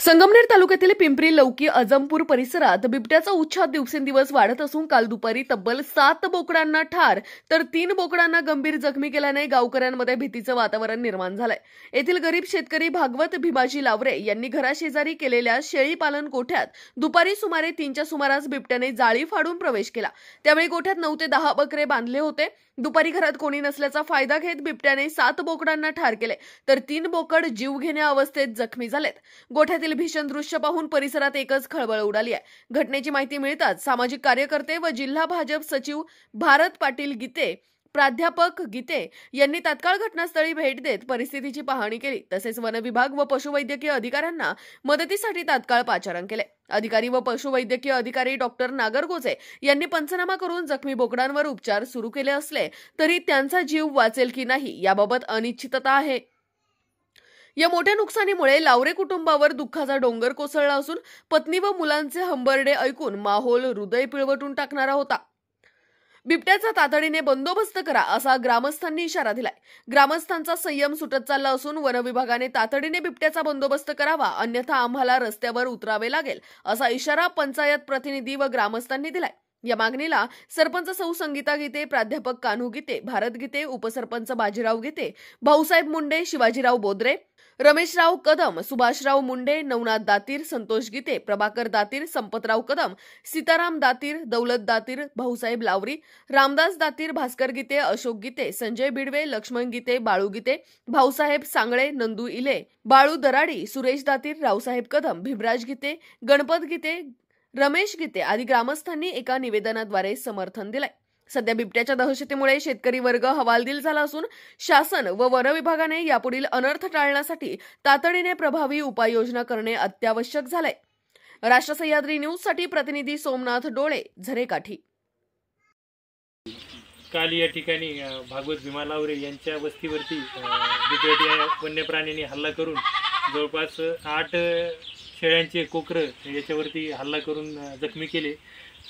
संगमनेर तालुक्यातील पिंपरी लौकी अजमपूर परिसरात बिबट्याचा उच्छाद दिवसेंदिवस वाढत असून काल दुपारी तब्बल 7 बोकडांना ठार तर 3 बोकडांना गंभीर जखमी केल्याने गावकऱ्यांमध्ये भीतीचं वातावरण निर्माण झालंय। येथील गरीब शेतकरी भागवत भीमाजी लावरे यांनी घराशेजारी केलेल्या शेळी पालन गोठ्यात दुपारी सुमारे 3च्या सुमारास बिबट्याने जाळी फाडून प्रवेश केला। त्यावेळी गोठ्यात 9 ते 10 बकरे बांधले होते। दुपारी घरात कोणी नसल्याचा फायदा घेत बिबट्याने 7 बोकडांना ठार केले तर 3 बोकड जीवघेण्या अवस्थेत जखमी झालेत। गोठ्यातील भीषण दृश्य पाहून परिसरात एकच खळबळ उडाली आहे। घटनेची माहिती मिळताच सामाजिक कार्यकर्ते व जिल्हा भाजप सचिव भारत पाटील गीते, प्राध्यापक गीते यांनी तात्काळ घटनास्थळी भेट देत परिस्थितीची पाहणी केली। तसेच वन विभाग व पशुवैद्यकीय अधिकाऱ्यांना मदतीसाठी तात्काळ पाचारण केले। अधिकारी व पशुवैद्यकीय अधिकारी डॉक्टर नागरगोजे यांनी पंचनामा करून जखमी बोकडांवर उपचार सुरू केले असले तरी त्यांचा जीव वाचेल की नाही याबाबत अनिश्चितता आहे। या मोठ्या नुकसानीमुळे लावरे कुटुंबावर दुःखाचा डोंगर कोसळला असून पत्नी व मुलांचे हंबरडे ऐकून माहोल हृदय पिळवटून टाकणारा होता। बिबट्याचा तातडीने बंदोबस्त करा असा ग्रामस्थांनी इशारा दिलाय। ग्रामस्थांचा संयम सुटत चालला असून वन विभागाने तातडीने बिबट्याचा बंदोबस्त करावा, अन्यथा आम्हाला रस्त्यावर उतरावे लागेल असा इशारा पंचायत प्रतिनिधी व ग्रामस्थांनी दिलाय। या मागणीला सरपंच सौ संगीता गीते, प्राध्यापक कान्हू गीते, भारत गीते, उपसरपंच बाजीराव गीते, भाऊसाहेब मुंडे, शिवाजीराव बोद्रे, रमेशराव कदम, सुभाषराव मुंडे, नवनाथ दातीर, संतोष गीते, प्रभाकर दातीर, संपतराव कदम, सीताराम दातीर, दौलत दातीर, भाऊसाहेब लावरी, रामदास दातीर, भास्कर गीते, अशोक गीते, संजय बिडवे, लक्ष्मण गीते, बाळू गीते, भाऊसाहेब सांगळे, नंदू इले, बाळू दराडी, सुरेश दातीर, रावसाहेब कदम, भीमराज गीते, गणपत गीते, रमेश गीते आदी ग्रामस्थांनी एका निवेदनाद्वारे समर्थन दिलंय। सध्या बिबट्याच्या दहशतीमुळे शेतकरी वर्ग हवालदिल झाला असून शासन व वन विभागाने यापुढील अनर्थ टाळण्यासाठी तातडीने प्रभावी उपाययोजना करणे अत्यावश्यक झालंय। राष्ट्र सह्याद्री न्यूजसाठी प्रतिनिधी सोमनाथ डोळे, झरेकाठी। काल या ठिकाणी भागवत भीमा लावरे यांच्या वस्तीवरती बिबट्या वन्य प्राण्यांनी हल्ला करून जवळपास 8 शेळ्यांचे कोकरं याच्यावरती हल्ला करून जखमी केले।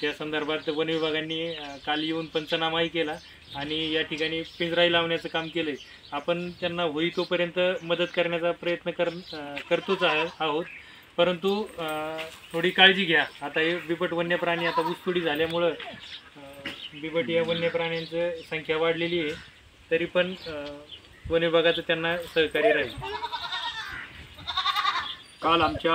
त्या संदर्भात वन विभागाने काल येऊन पंचनामाही केला आणि या ठिकाणी पिंजराही लावण्याचं काम केलंय। आपण त्यांना होई तोपर्यंत मदत करण्याचा प्रयत्न करतोच आहोत, परंतु थोडी काळजी घ्या। आता हे बिबट वन्य प्राणी आता ऊसतोडी झाल्यामुळं बिबट या वन्य प्राण्यांची संख्या वाढलेली आहे, तरी पण वन विभागाचं त्यांना सहकार्य राहील। काल आमच्या